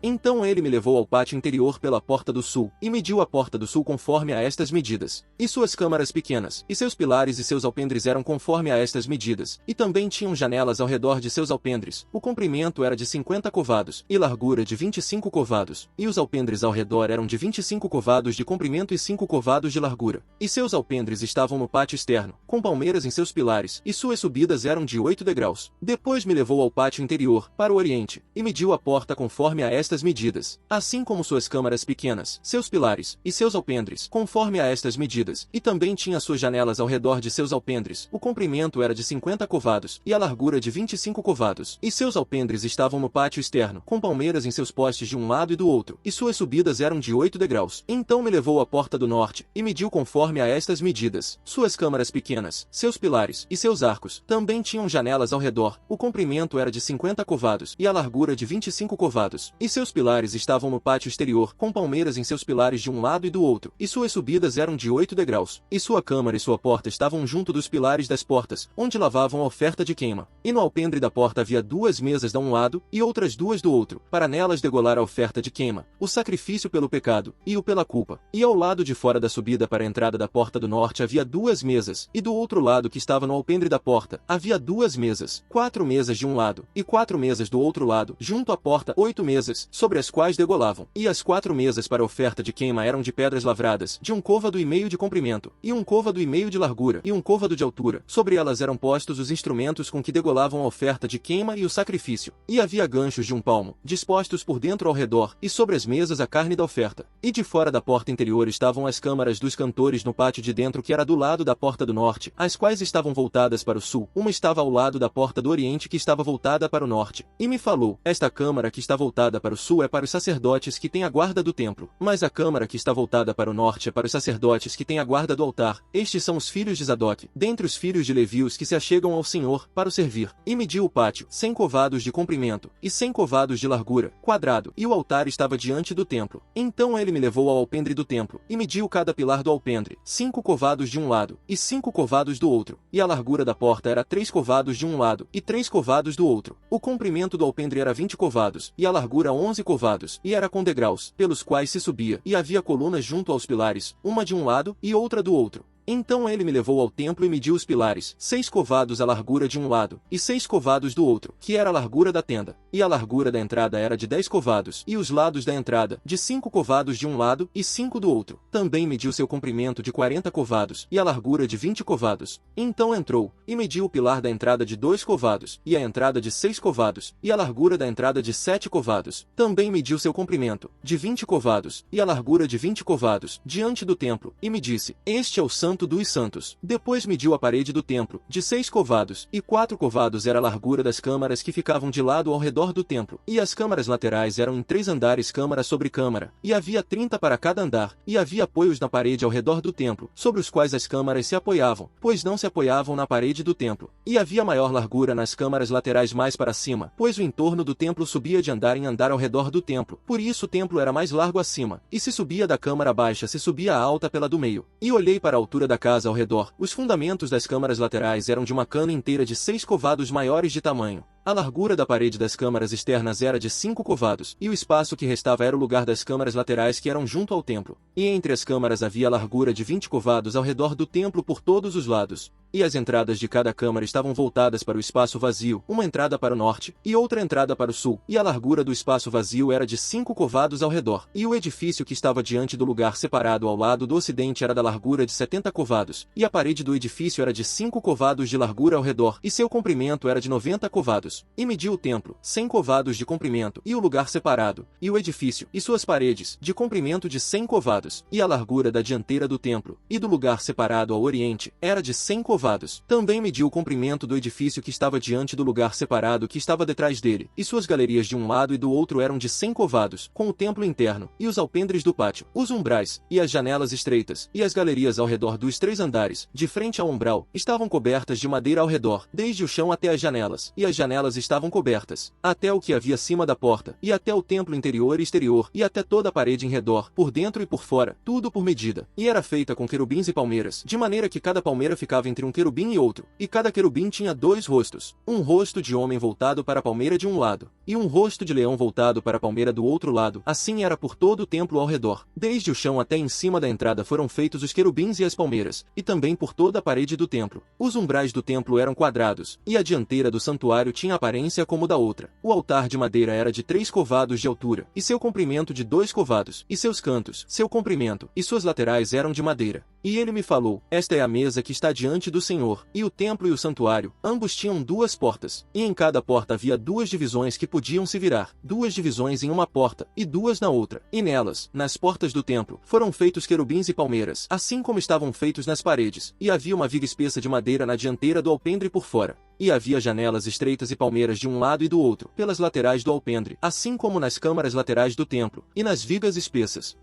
Então ele me levou ao pátio interior pela porta do sul, e mediu a porta do sul conforme a estas medidas. E suas câmaras pequenas, e seus pilares e seus alpendres eram conforme a estas medidas, e também tinham janelas ao redor de seus alpendres. O comprimento era de 50 covados, e largura de 25 covados, e os alpendres ao redor eram de 25 covados de comprimento e 5 covados de largura. E seus alpendres estavam no pátio externo, com palmeiras em seus pilares, e suas subidas eram de 8 degraus. Depois me levou ao pátio interior, para o oriente, e mediu a porta conforme a estas medidas, assim como suas câmaras pequenas, seus pilares, e seus alpendres, conforme a estas medidas, e também tinha suas janelas ao redor de seus alpendres. O comprimento era de 50 covados, e a largura de 25 covados, e seus alpendres estavam no pátio externo, com palmeiras em seus postes de um lado e do outro, e suas subidas eram de 8 degraus. Então me levou à porta do norte, e mediu conforme a estas medidas. Suas câmaras pequenas, seus pilares, e seus arcos, também tinham janelas ao redor. O comprimento era de 50 covados, e a largura de 25 covados, e seus pilares estavam no pátio exterior, com palmeiras em seus pilares de um lado e do outro, e suas subidas eram de 8 degraus, e sua câmara e sua porta estavam junto dos pilares das portas, onde lavavam a oferta de queima. E no alpendre da porta havia 2 mesas de um lado, e outras 2 do outro, para nelas degolar a oferta de queima, o sacrifício pelo pecado, e o pela culpa. E ao lado de fora da subida para a entrada da porta do norte havia 2 mesas, e do outro lado que estava no alpendre da porta, havia 2 mesas, 4 mesas de um lado, e 4 mesas do outro lado, junto à porta 8 mesas, sobre as quais degolavam. E as 4 mesas para a oferta de queima eram de pedras lavradas, de 1 côvado e meio de comprimento, e 1 côvado e meio de largura, e 1 côvado de altura. Sobre elas eram postos os instrumentos com que degolavam a oferta de queima e o sacrifício. E havia ganchos de 1 palmo, dispostos por dentro ao redor, e sobre as mesas a carne da oferta. E de fora da porta interior estavam as câmaras dos cantores no pátio de dentro que era do lado da porta do norte, as quais estavam voltadas para o sul. Uma estava ao lado da porta do oriente que estava voltada para o norte. E me falou: esta câmara que está voltada para o sul é para os sacerdotes que têm a guarda do templo, mas a câmara que está voltada para o norte é para os sacerdotes que têm a guarda do altar. Estes são os filhos de Zadok, dentre os filhos de Levi os que se achegam ao Senhor, para o servir. E mediu o pátio, 100 covados de comprimento, e 100 covados de largura, quadrado, e o altar estava diante do templo. Então ele me levou ao alpendre do templo, e mediu cada pilar do alpendre, 5 covados de um lado, e 5 covados do outro, e a largura da porta era 3 covados de um lado, e 3 covados do outro. O comprimento do alpendre era 20 covados, e a largura 11 covados, e era com degraus, pelos quais se subia, e havia colunas junto aos pilares, uma de um lado, e outra do outro. Então ele me levou ao templo e mediu os pilares, 6 covados a largura de um lado, e 6 covados do outro, que era a largura da tenda. E a largura da entrada era de 10 covados, e os lados da entrada, de 5 covados de um lado, e 5 do outro. Também mediu seu comprimento de 40 covados, e a largura de 20 covados. Então entrou, e mediu o pilar da entrada de 2 covados, e a entrada de 6 covados, e a largura da entrada de 7 covados. Também mediu seu comprimento, de 20 covados, e a largura de 20 covados, diante do templo, e me disse: este é o Santo dos Santos. Depois mediu a parede do templo, de 6 covados, e 4 covados era a largura das câmaras que ficavam de lado ao redor do templo. E as câmaras laterais eram em 3 andares câmara sobre câmara, e havia 30 para cada andar, e havia apoios na parede ao redor do templo, sobre os quais as câmaras se apoiavam, pois não se apoiavam na parede do templo. E havia maior largura nas câmaras laterais mais para cima, pois o entorno do templo subia de andar em andar ao redor do templo. Por isso o templo era mais largo acima, e se subia da câmara baixa se subia a alta pela do meio. E olhei para a altura da casa ao redor. Os fundamentos das câmaras laterais eram de uma cana inteira de 6 covados maiores de tamanho. A largura da parede das câmaras externas era de 5 covados, e o espaço que restava era o lugar das câmaras laterais que eram junto ao templo. E entre as câmaras havia a largura de 20 covados ao redor do templo por todos os lados. E as entradas de cada câmara estavam voltadas para o espaço vazio, uma entrada para o norte, e outra entrada para o sul, e a largura do espaço vazio era de 5 covados ao redor. E o edifício que estava diante do lugar separado ao lado do ocidente era da largura de 70 covados, e a parede do edifício era de 5 covados de largura ao redor, e seu comprimento era de 90 covados. E mediu o templo, 100 covados de comprimento, e o lugar separado, e o edifício, e suas paredes, de comprimento de 100 covados, e a largura da dianteira do templo, e do lugar separado ao oriente, era de 100 covados. Também mediu o comprimento do edifício que estava diante do lugar separado que estava detrás dele, e suas galerias de um lado e do outro eram de 100 covados, com o templo interno, e os alpendres do pátio, os umbrais, e as janelas estreitas, e as galerias ao redor dos 3 andares, de frente ao umbral, estavam cobertas de madeira ao redor, desde o chão até as janelas, e as janelas estavam cobertas, até o que havia acima da porta, e até o templo interior e exterior, e até toda a parede em redor, por dentro e por fora, tudo por medida, e era feita com querubins e palmeiras, de maneira que cada palmeira ficava entre um querubim e outro, e cada querubim tinha 2 rostos, um rosto de homem voltado para a palmeira de um lado, e um rosto de leão voltado para a palmeira do outro lado. Assim era por todo o templo ao redor. Desde o chão até em cima da entrada foram feitos os querubins e as palmeiras, e também por toda a parede do templo. Os umbrais do templo eram quadrados, e a dianteira do santuário tinha aparência como da outra. O altar de madeira era de 3 covados de altura, e seu comprimento de 2 covados, e seus cantos, seu comprimento, e suas laterais eram de madeira. E ele me falou: esta é a mesa que está diante do Senhor, e o templo e o santuário, ambos tinham 2 portas, e em cada porta havia 2 divisões que podiam se virar, 2 divisões em uma porta, e 2 na outra, e nelas, nas portas do templo, foram feitos querubins e palmeiras, assim como estavam feitos nas paredes, e havia uma viga espessa de madeira na dianteira do alpendre por fora. E havia janelas estreitas e palmeiras de um lado e do outro, pelas laterais do alpendre, assim como nas câmaras laterais do templo, e nas vigas espessas.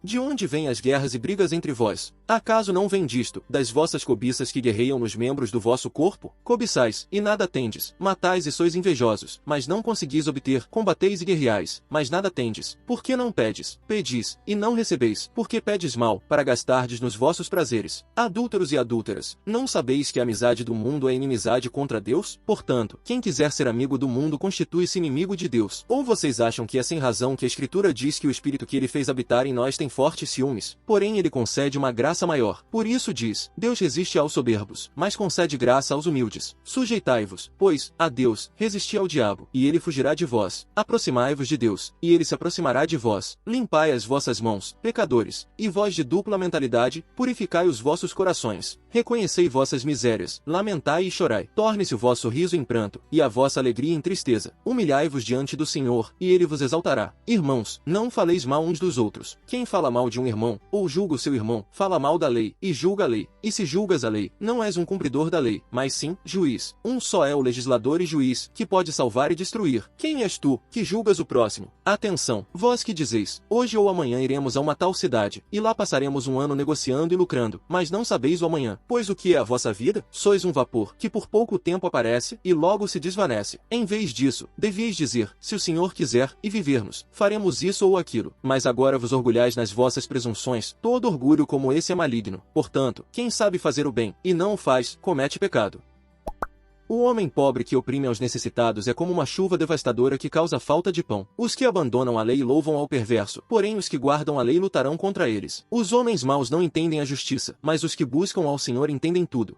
De onde vêm as guerras e brigas entre vós? Acaso não vem disto, das vossas cobiças que guerreiam nos membros do vosso corpo? Cobiçais, e nada tendes, matais e sois invejosos, mas não conseguis obter, combateis e guerreais, mas nada tendes. Por que não pedes? Pedis, e não recebeis, porque pedes mal, para gastardes nos vossos prazeres. Adúlteros e adúlteras, não sabeis que a amizade do mundo é inimizade contra Deus? Portanto, quem quiser ser amigo do mundo constitui-se inimigo de Deus. Ou vocês acham que é sem razão que a Escritura diz que o Espírito que ele fez habitar em nós tem fortes ciúmes, porém ele concede uma graça maior. Por isso diz: Deus resiste aos soberbos, mas concede graça aos humildes. Sujeitai-vos, pois, a Deus, resisti ao diabo, e ele fugirá de vós. Aproximai-vos de Deus, e ele se aproximará de vós. Limpai as vossas mãos, pecadores, e vós de dupla mentalidade, purificai os vossos corações. Reconhecei vossas misérias, lamentai e chorai. Torne-se o vosso riso em pranto, e a vossa alegria em tristeza. Humilhai-vos diante do Senhor, e ele vos exaltará. Irmãos, não faleis mal uns dos outros. Quem fala mal de um irmão, ou julga o seu irmão, fala mal da lei, e julga a lei. E se julgas a lei, não és um cumpridor da lei, mas sim, juiz. Um só é o legislador e juiz, que pode salvar e destruir. Quem és tu, que julgas o próximo? Atenção, vós que dizeis: hoje ou amanhã iremos a uma tal cidade, e lá passaremos um ano negociando e lucrando, mas não sabeis o amanhã. Pois o que é a vossa vida? Sois um vapor, que por pouco tempo aparece, e logo se desvanece. Em vez disso, devíeis dizer: se o Senhor quiser, e vivermos, faremos isso ou aquilo. Mas agora vos orgulhais nas vossas presunções. Todo orgulho como esse é maligno. Portanto, quem sabe fazer o bem, e não o faz, comete pecado. O homem pobre que oprime aos necessitados é como uma chuva devastadora que causa falta de pão. Os que abandonam a lei louvam ao perverso, porém os que guardam a lei lutarão contra eles. Os homens maus não entendem a justiça, mas os que buscam ao Senhor entendem tudo.